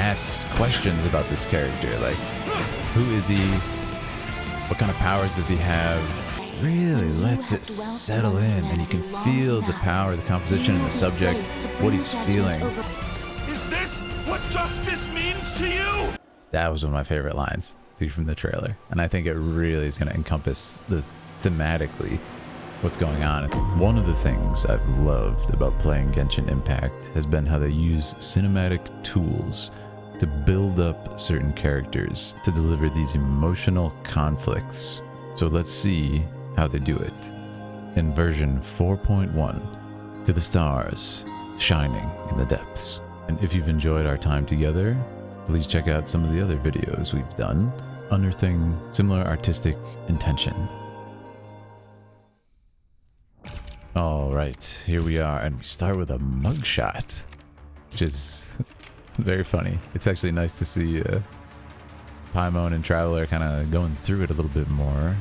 asks questions about this character, like who is he, what kind of powers does he have, really lets it settle in, and you can feel the power, the composition, and the subject, what he's feeling. Is this what justice means to you? That was one of my favorite lines from the trailer, and I think it really is going to encompass the thematically what's going on. One of the things I've loved about playing Genshin Impact has been how they use cinematic tools to build up certain characters to deliver these emotional conflicts. So let's see how they do it. In version 4.1, to the stars shining in the depths. And if you've enjoyed our time together, please check out some of the other videos we've done unearthing similar artistic intention. All right, here we are, and we start with a mugshot, which is very funny. It's actually nice to see Paimon and Traveler kind of going through it a little bit more.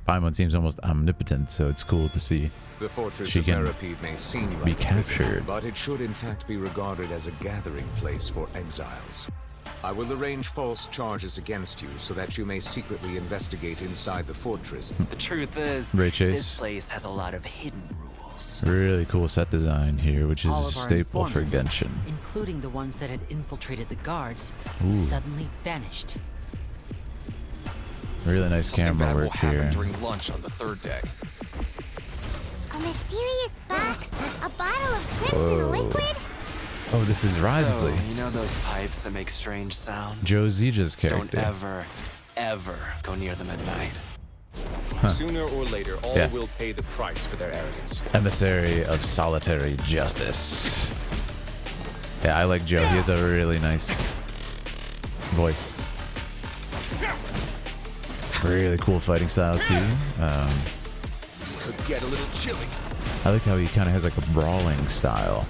Paimon seems almost omnipotent, so it's cool to see The fortress she of can Meripede may seem like be a prison, captured. but it should in fact be regarded as a gathering place for exiles. I will arrange false charges against you so that you may secretly investigate inside the fortress. The truth is, Ray Chase. this place has a lot of hidden rules. Really cool set design here, which is All a of our staple for informants, Genshin. including the ones that had infiltrated the guards, Ooh. suddenly vanished. Really nice camera work here. During lunch on the third day. A mysterious box, a bottle of crimson liquid. Oh, this is Wriothesley, So, you know those pipes that make strange sounds? Joe Zija's Don't character. ever go near them at night. Sooner or later, all Yeah. will pay the price for their arrogance. Emissary of solitary justice. Yeah, I like Joe. He has a really nice voice. Really cool fighting style too. This could get a little chilly. I like how he kind of has like a brawling style,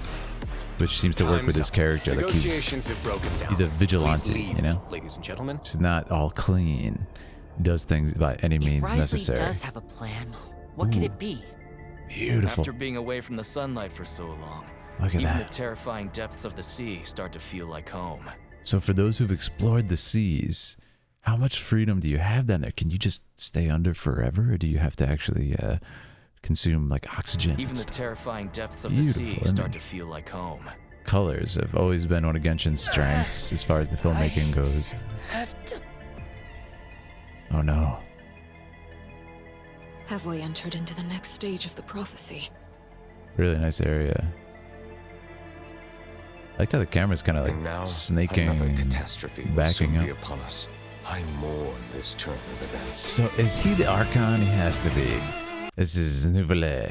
which seems to work with his Time's up. character. Like Negotiations have broken down. he's a vigilante, Please leave, you know? ladies and gentlemen. He's not all clean. He does things by any means If Wriothesley necessary. does have a plan, what could it be? Beautiful. After being away from the sunlight for so long, Look at even that. the terrifying depths of the sea start to feel like home. So for those who've explored the seas, how much freedom do you have down there? Can you just stay under forever, or do you have to actually consume like oxygen? Even and the stuff? terrifying depths of Beautiful, the sea isn't start it? to feel like home. Colors have always been one of Genshin's strengths as far as the filmmaking goes. Oh no. Have we entered into the next stage of the prophecy? Really nice area. I like how the camera's kind of And now, like snaking, another and catastrophe will backing soon up. be upon us. I mourn this turn of events. So is he the Archon? He has to be. This is Nouvelle,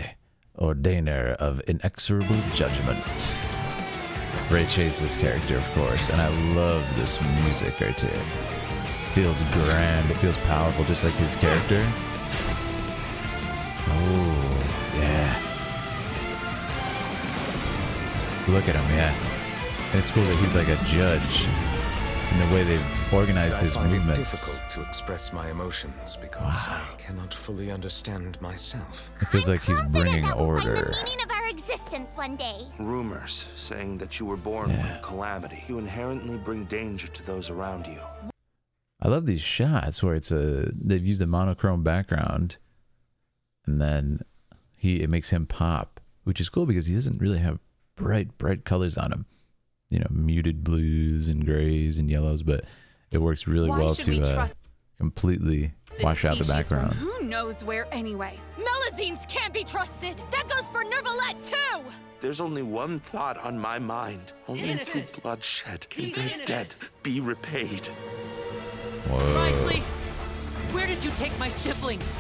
Ordainer of Inexorable Judgment. Ray Chase's character, of course, and I love this music right here. Feels grand, it feels powerful, just like his character. Oh, yeah. Look at him, yeah. And it's cool that he's like a judge in the way they've organized his I find it movements. difficult to express my emotions because I cannot fully understand myself. It feels like he's bringing That we'll find order. the meaning of our existence one day. Rumors saying that you were born from calamity. You inherently bring danger to those around you. I love these shots where they've used a monochrome background, and then it makes him pop, which is cool because he doesn't really have bright colors on him. You know, muted blues and grays and yellows, but it works really well to completely wash out the background. Who knows where anyway? Melazines can't be trusted. That goes for Nervalette too. There's only one thought on my mind. Only through bloodshed can their debt be repaid. Whoa. Where did you take my siblings?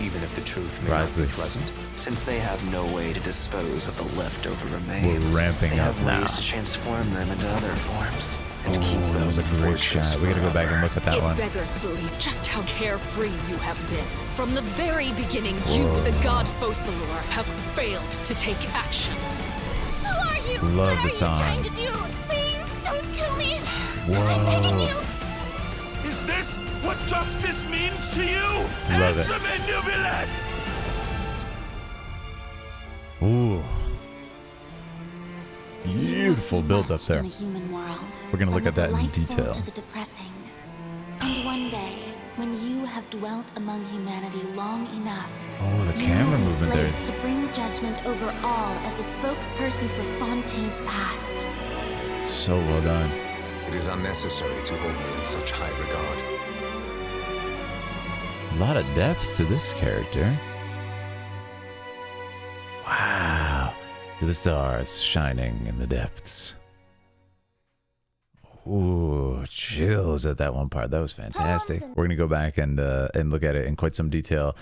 Even if the truth may not be Wriothesley. pleasant. Since they have no way to dispose of the leftover remains, We're ramping they up have now. ways to transform them into other forms and keep Oh, them that was a in the great fortress shot. We gotta go back and look at that It one. beggars believe just how carefree you have been. From the very beginning, you, the god Focalor, have failed to take action. Who are you? Love what the are song. you trying to do? Please don't kill me. I'm begging you. Is this what justice means to you? Love it. Answer me, Nouvelle! Ooh. Beautiful build up there. In the human world. We're gonna look from at that the in delightful detail. to the depressing. And one day, when you have dwelt among humanity long enough, Oh, the you camera are in movement there. place to bring judgment over all as a spokesperson for Fontaine's past. So well done. It is unnecessary to hold me in such high regard. A lot of depth to this character. Wow. To the stars shining in the depths. Ooh, chills at that one part. That was fantastic. We're gonna go back and look at it in quite some detail.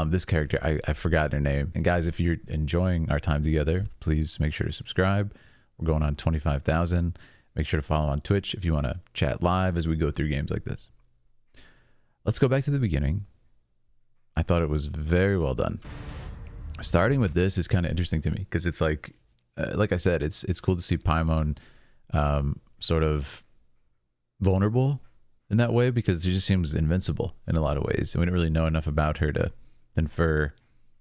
This character, I forgot her name. And guys, if you're enjoying our time together, please make sure to subscribe. We're going on 25,000. Make sure to follow on Twitch if you want to chat live as we go through games like this. Let's go back to the beginning. I thought it was very well done. Starting with this is kind of interesting to me because it's like I said, it's cool to see Paimon sort of vulnerable in that way because she just seems invincible in a lot of ways. And we don't really know enough about her to infer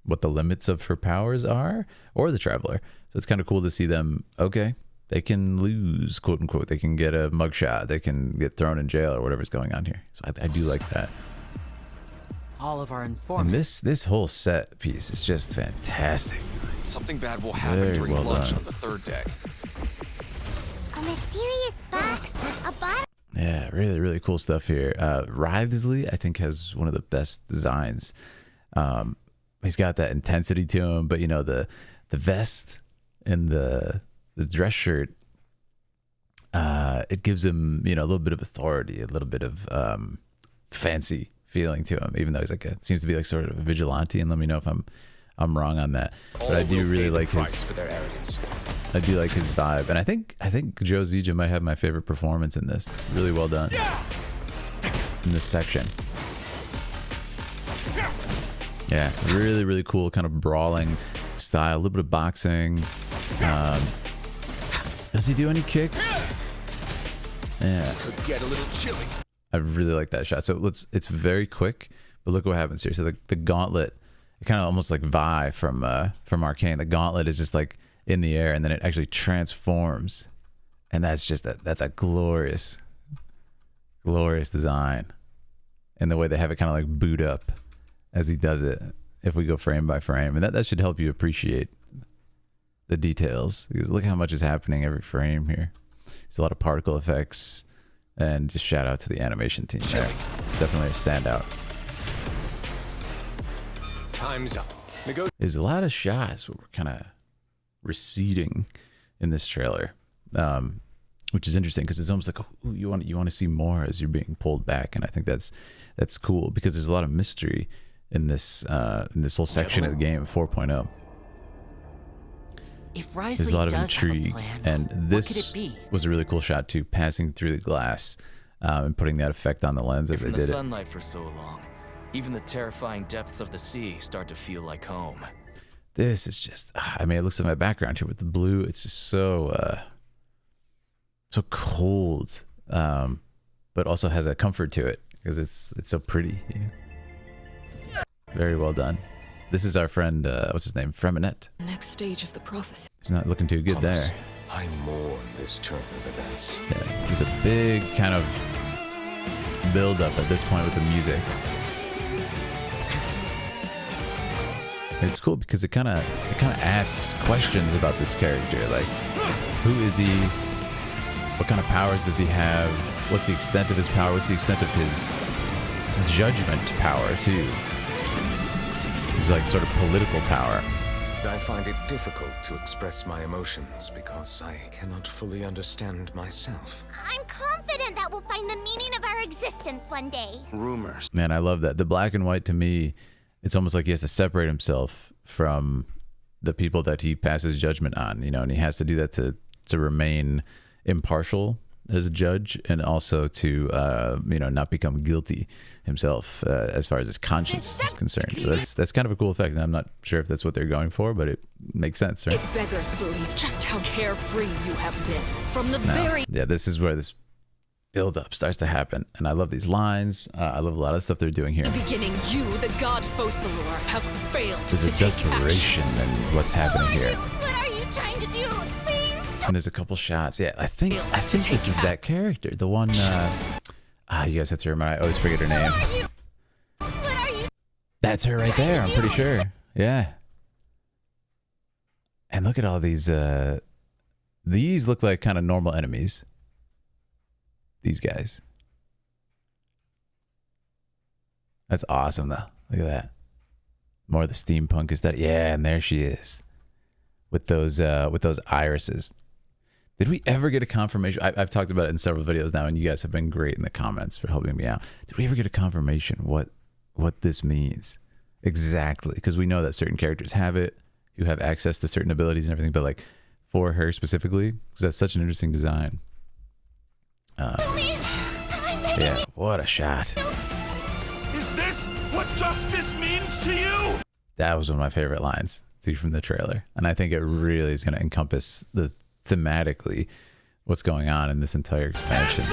what the limits of her powers are or the Traveler. So it's kind of cool to see them, okay, they can lose, quote unquote. They can get a mugshot. They can get thrown in jail or whatever's going on here. So I do like that. All of our And informants. this whole set piece is just fantastic. Something bad will happen Very during well lunch done. on the third day. A mysterious box, a bottle. Yeah, really, really cool stuff here. Wriothesley, I think, has one of the best designs. He's got that intensity to him, but you know, the vest and the dress shirt, it gives him, you know, a little bit of authority, a little bit of fancy feeling to him, even though he's like seems to be like sort of a vigilante. And let me know if I'm wrong on that. But I do really like his for their arrogance. I do like his vibe, and I think Joe Zija might have my favorite performance in this. Really well done in this section. Yeah, really, really cool kind of brawling style. A little bit of boxing. Does he do any kicks? Yeah, This could get a little chilly. I really like that shot. So it's very quick, but look what happens here. So the gauntlet, it kind of almost like Vi from Arcane. The gauntlet is just like in the air, and then it actually transforms, and that's just that's a glorious design, and the way they have it kind of like boot up as he does it. If we go frame by frame, and that should help you appreciate the details, because look how much is happening every frame here. There's a lot of particle effects, and just shout out to the animation team there. Definitely a standout. Time's up. There's a lot of shots where we're kind of receding in this trailer, which is interesting because it's almost like, oh, you want to see more as you're being pulled back, and I think that's cool because there's a lot of mystery in this whole section of the game 4.0. If Wriothesley There's a lot of does have a intrigue, plan, and what could this it be? was a really cool shot too, passing through the glass and putting that effect on the lens as they From the did it. sunlight for so long, even the terrifying depths of the sea start to feel like home. This is just, I mean, it looks at my background here with the blue. It's just so cold, but also has a comfort to it because it's so pretty. Yeah. Very well done. This is our friend, what's his name? Freminette. Next stage of the prophecy. He's not looking too good there. I mourn this turn of events. Yeah, there's a big kind of build up at this point with the music. And it's cool because it kind of asks questions about this character, like who is he? What kind of powers does he have? What's the extent of his power? What's the extent of his judgment power too? He's like sort of political power. I find it difficult to express my emotions because I cannot fully understand myself. I'm confident that we'll find the meaning of our existence one day. Rumors. Man, I love that. The black and white, to me, it's almost like he has to separate himself from the people that he passes judgment on, you know, and he has to do that to remain impartial as a judge, and also to not become guilty himself as far as his conscience is concerned. So that's kind of a cool effect, and I'm not sure if that's what they're going for, but it makes sense, right? It beggars belief just how carefree you have been. From the very Yeah, this is where this build-up starts to happen, and I love these lines. I love a lot of stuff they're doing here. beginning, you, the god Focalor, have failed There's to a take desperation action. in what's happening here. What are you trying to do? Please stop! And there's a couple shots. Yeah, I think this is that character. The one, you guys have to remember, I always forget her name. That's her right there, I'm pretty sure. Yeah. And look at all these look like kind of normal enemies. These guys. That's awesome though. Look at that. More of the steampunk aesthetic. Yeah, and there she is. With those irises. Did we ever get a confirmation? I've talked about it in several videos now, and you guys have been great in the comments for helping me out. Did we ever get a confirmation what this means exactly? Because we know that certain characters have it, who have access to certain abilities and everything, but like for her specifically, because that's such an interesting design. Yeah, what a shot. Is this what justice means to you? That was one of my favorite lines from the trailer, and I think it really is going to encompass the thematically what's going on in this entire expansion.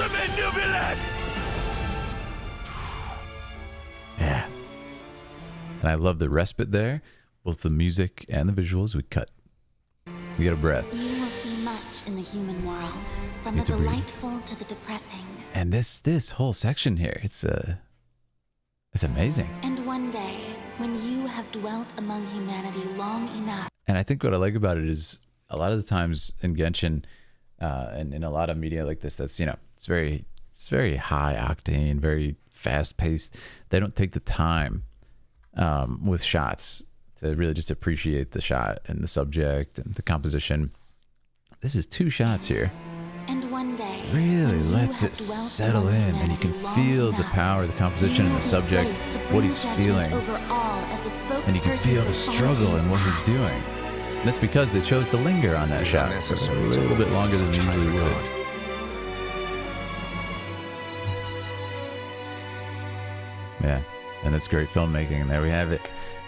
Yeah, and I love the respite there, both the music and the visuals. We get a breath. You will see much in the human world, from the delightful to the depressing. And this whole section here, it's amazing. And one day, when you have dwelt among humanity long enough. And I think what I like about it is a lot of the times in Genshin, and in a lot of media like this, that's, it's very high octane, very fast paced. They don't take the time with shots to really just appreciate the shot and the subject and the composition. This is 2 shots here. And one day, really lets it settle in, and you can feel the power of the composition and the subject, what he's feeling, and you can feel the struggle in what he's doing. And that's because they chose to linger on that shot for a little bit longer than they usually would. Yeah, and that's great filmmaking, and there we have it.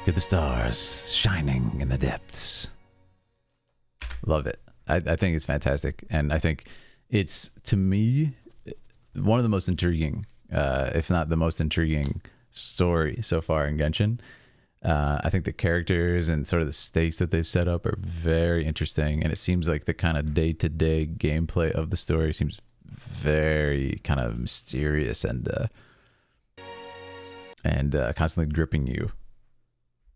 To the stars shining in the depths. Love it. I think it's fantastic, and I think it's, to me, one of the most intriguing, if not the most intriguing story so far in Genshin. I think the characters and sort of the stakes that they've set up are very interesting, and it seems like the kind of day-to-day gameplay of the story seems very kind of mysterious and constantly gripping you.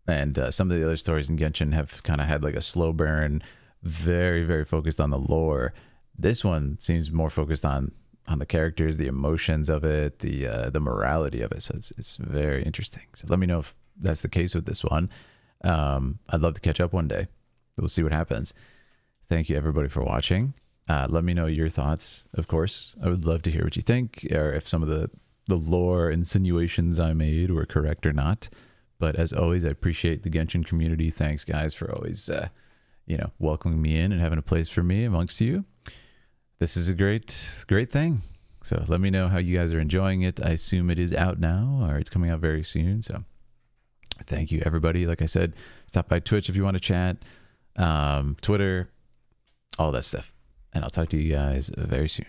And some of the other stories in Genshin have kind of had like a slow burn, very, very focused on the lore. This one seems more focused on the characters, the emotions of it, the morality of it. So it's very interesting. So let me know if that's the case with this one. I'd love to catch up one day. We'll see what happens. Thank you everybody for watching. Let me know your thoughts. Of course, I would love to hear what you think, or if some of the lore insinuations I made were correct or not. But as always, I appreciate the Genshin community. Thanks, guys, for always, welcoming me in and having a place for me amongst you. This is a great thing. So let me know how you guys are enjoying it. I assume it is out now, or it's coming out very soon. So thank you, everybody. Like I said, stop by Twitch if you want to chat, Twitter, all that stuff. And I'll talk to you guys very soon.